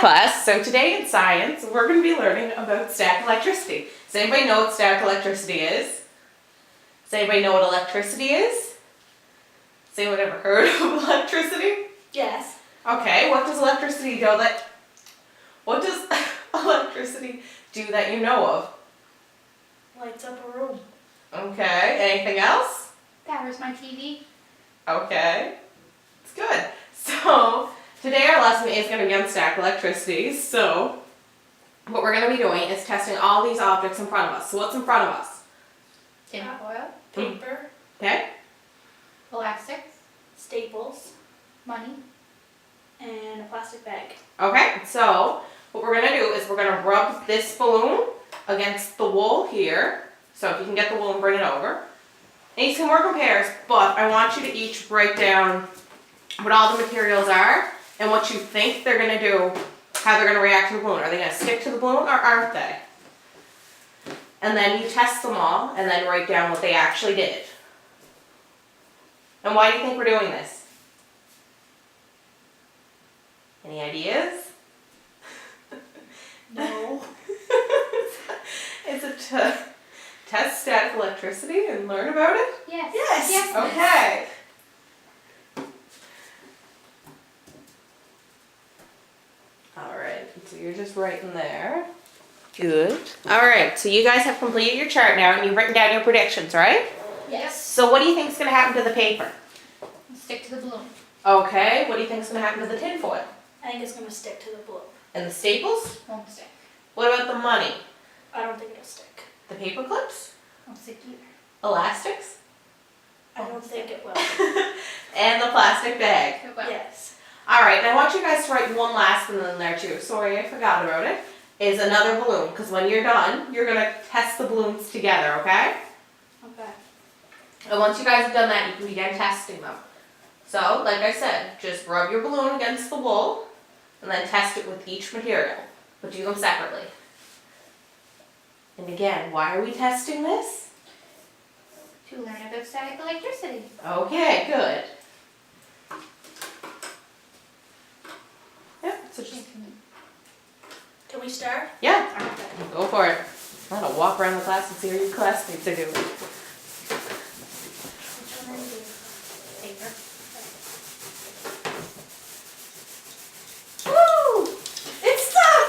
class. So today in science, we're going to be learning about static electricity. Does anybody know what static electricity is? Does anybody know what electricity is? Has anyone ever heard of electricity? Yes. Okay, what does electricity do that? What does electricity do that you know of? Lights up a room. Okay, anything else? Powers my TV. Okay, it's good. So today our lesson is going to be on static electricity. So what we're going to be doing is testing all these objects in front of us. So what's in front of us? Tin foil. Paper. Okay. Elastics. Staples. Money. And a plastic bag. Okay, so what we're going to do is we're going to rub this balloon against the wool here. So if you can get the wool and bring it over. And you can work in pairs, but I want you to each write down what all the materials are and what you think they're going to do, how they're going to react to the balloon. Are they going to stick to the balloon or aren't they? And then you test them all and then write down what they actually did. And why do you think we're doing this? Any ideas? No. Is it to test static electricity and learn about it? Yes. Yes. Yes. Okay. Alright, so you're just writing there. Good. Alright, so you guys have completed your chart now and you've written down your predictions, right? Yes. So what do you think is going to happen to the paper? Stick to the balloon. Okay, what do you think is going to happen to the tin foil? I think it's going to stick to the balloon. And the staples? Won't stick. What about the money? I don't think it'll stick. The paper clips? Won't stick either. Elastics? I don't think it will. And the plastic bag? It will. Yes. Alright, I want you guys to write one last one in there too. Sorry, I forgot about it. Is another balloon, because when you're done, you're going to test the balloons together, okay? Okay. And once you guys have done that, you can begin testing them. So, like I said, just rub your balloon against the wool, and then test it with each material, but do them separately. And again, why are we testing this? To learn about static electricity. Okay, good. Yep, so just, Can we start? yeah, Okay. go for it. I'm gonna walk around the class and see what your classmates are doing. Which one are you doing? Paper. Woo! It's stuck!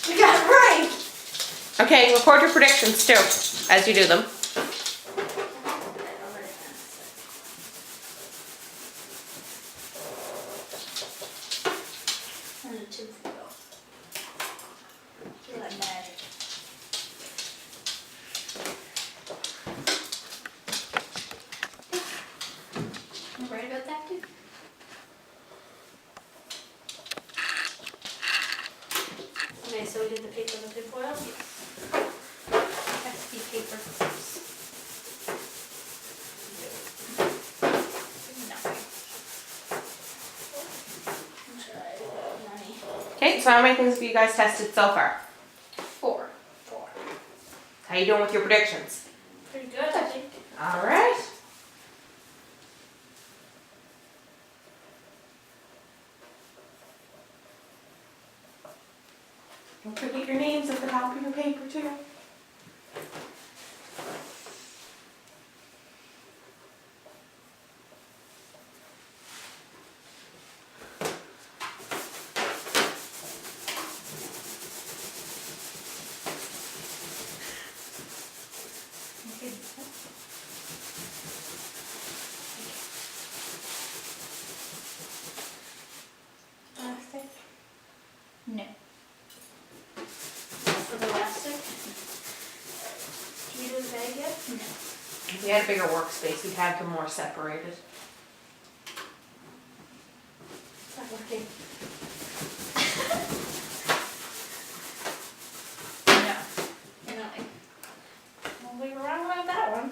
We got it right! Okay, record your predictions too, as you do them. And a tin foil. Feel like magic. You right about that too? Okay, so we did the paper and the tin foil? Has to be paper clips. No. Try money. Okay, so how many things have you guys tested so far? 4. 4. How you doing with your predictions? Pretty good, I think. All right. Don't forget your names at the top of your paper too. Okay. Plastic. No. For the elastic. Can you do the bag yet? No. If we had a bigger workspace, we'd have them more separated. It's not working. No. No. Well, we were wrong about that one.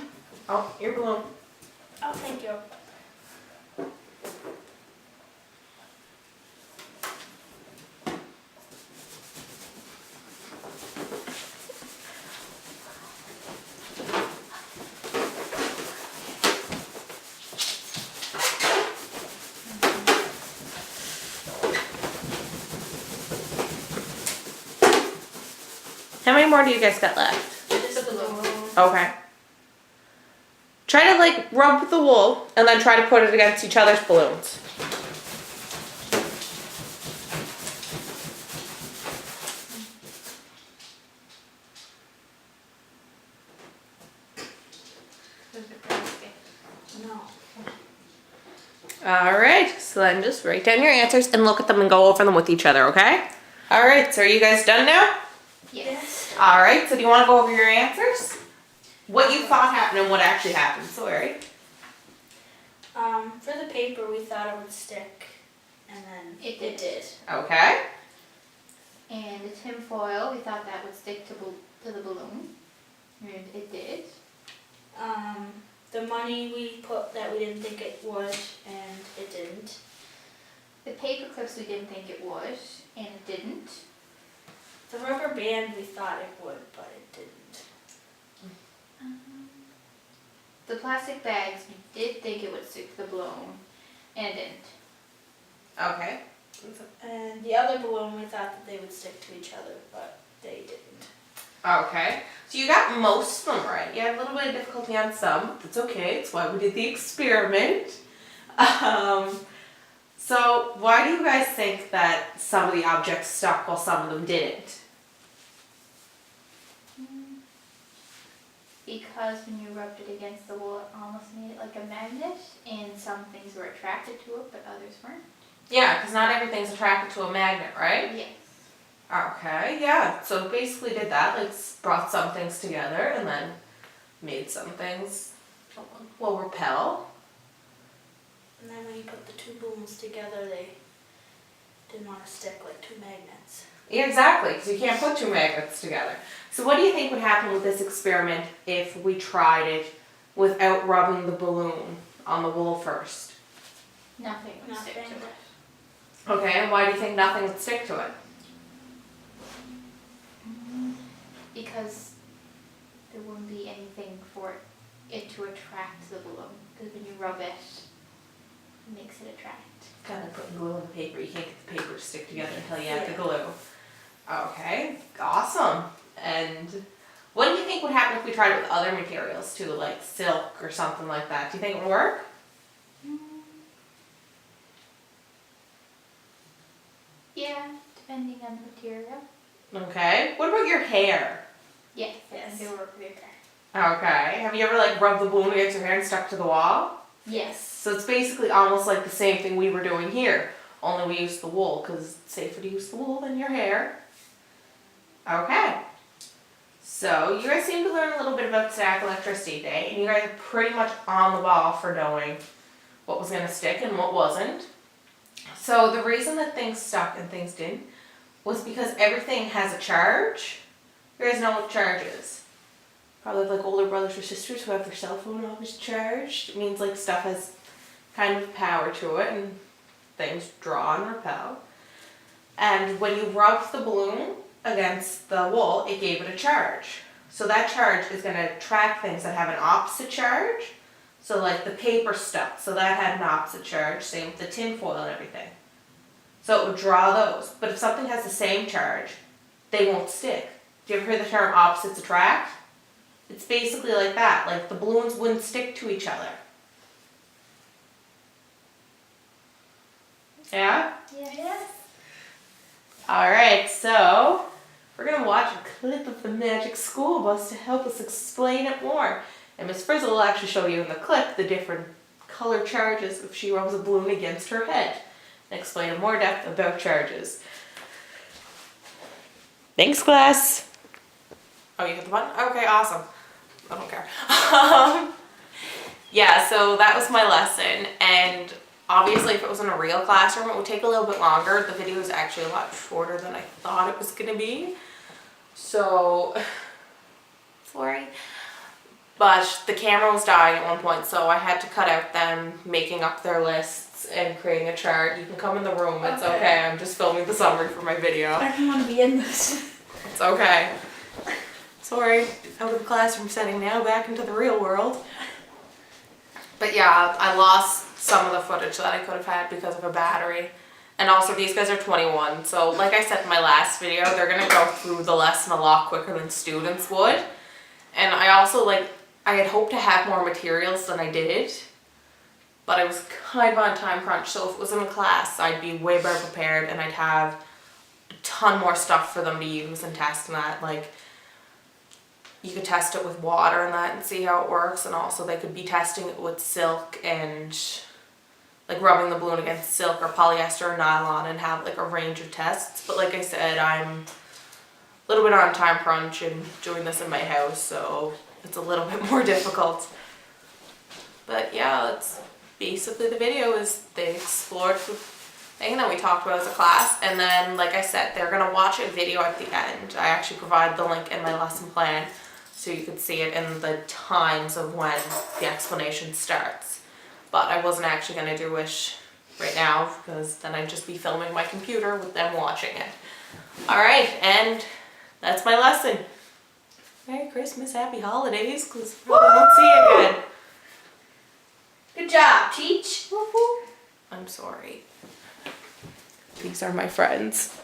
Oh, your balloon. Oh, thank you. How many more do you guys got left? Just the balloon. Okay. Try to like rub the wool and then try to put it against each other's balloons. No. Alright, so then just write down your answers and look at them and go over them with each other, okay? Alright, so are you guys done now? Yes. Alright, so do you want to go over your answers? What you thought happened and what actually happened, so alright. For the paper, we thought it would stick, and then It did. Okay. And the tin foil, we thought that would stick to the balloon. And it did. The money we put that we didn't think it would, and it didn't. The paper clips, we didn't think it would, and it didn't. The rubber band, we thought it would, but it didn't. The plastic bags, we did think it would stick to the balloon, and it didn't. Okay. And the other balloon, we thought that they would stick to each other, but they didn't. Okay. So you got most of them right. You had a little bit of difficulty on some. But that's okay. It's why we did the experiment. So why do you guys think that some of the objects stuck while some of them didn't? Because when you rubbed it against the wall, it almost made it like a magnet, and some things were attracted to it, but others weren't. Yeah, because not everything's attracted to a magnet, right? Yes. Okay, yeah. So basically did that, like brought some things together and then made some things, well, repel. And then when you put the two balloons together, they didn't want to stick like two magnets. Yeah, exactly, because you can't put two magnets together. So what do you think would happen with this experiment if we tried it without rubbing the balloon on the wool first? Nothing would stick to Nothing. it. Okay, and why do you think nothing would stick to it? Because there wouldn't be anything for it to attract the balloon. Because when you rub it, it makes it attract. Kind of putting glue on the paper. You can't get the paper to stick together until you add the glue. Okay, awesome. And what do you think would happen if we tried it with other materials too, like silk or something like that? Do you think it would work? Yeah, depending on the material. Okay. What about your hair? Yes, Yes. I think it would work with your hair. Okay. Have you ever like rubbed the balloon against your hair and stuck to the wall? Yes. So it's basically almost like the same thing we were doing here, only we used the wool because it's safer to use the wool than your hair. Okay. So you guys seem to learn a little bit about static electricity today, and you guys are pretty much on the ball for knowing what was going to stick and what wasn't. So the reason that things stuck and things didn't was because everything has a charge. You guys know what charge is. Probably like older brothers or sisters who have their cell phone always charged. It means like stuff has kind of power to it and things draw and repel. And when you rubbed the balloon against the wool, it gave it a charge. So that charge is going to attract things that have an opposite charge. So like the paper stuck, so that had an opposite charge, same with the tin foil and everything. So it would draw those. But if something has the same charge, they won't stick. Do you ever hear the term opposites attract? It's basically like that, like the balloons wouldn't stick to each other. Yeah? Yes. Alright, so we're going to watch a clip of the Magic School Bus to help us explain it more. And Miss Frizzle will actually show you in the clip the different color charges if she rubs a balloon against her head and explain in more depth about charges. Thanks, class. Oh, you hit the button? Okay, awesome. I don't care. Yeah, so that was my lesson, and obviously if it was in a real classroom it would take a little bit longer. The video is actually a lot shorter than I thought it was going to be. So, sorry. But the camera was dying at one point, so I had to cut out them making up their lists and creating a chart. You can come in the room, it's okay. I'm just filming the summary for my video. I didn't want to be in this. It's okay. Sorry, out of the classroom setting now, back into the real world. But yeah, I lost some of the footage that I could have had because of a battery. And also these guys are 21, so like I said in my last video, they're gonna go through the lesson a lot quicker than students would. And I also I had hoped to have more materials than I did, but I was kind of on time crunch, so if it was in a class, I'd be way better prepared and I'd have a ton more stuff for them to use and test and that. Like, you could test it with water and that and see how it works, and also they could be testing it with silk and like rubbing the balloon against silk or polyester or nylon and have like a range of tests. But like I said, I'm a little bit on time crunch and doing this in my house, so it's a little bit more difficult. But yeah, that's basically the video. Is they explored the thing that we talked about as a class, and then like I said, they're gonna watch a video at the end. I actually provide the link in my lesson plan so you could see it in the times of when the explanation starts. But I wasn't actually going to do it right now because then I'd just be filming my computer with them watching it. Alright, and that's my lesson. Merry Christmas, Happy Holidays, because we won't see you again. Good job, Teach. I'm sorry. These are my friends.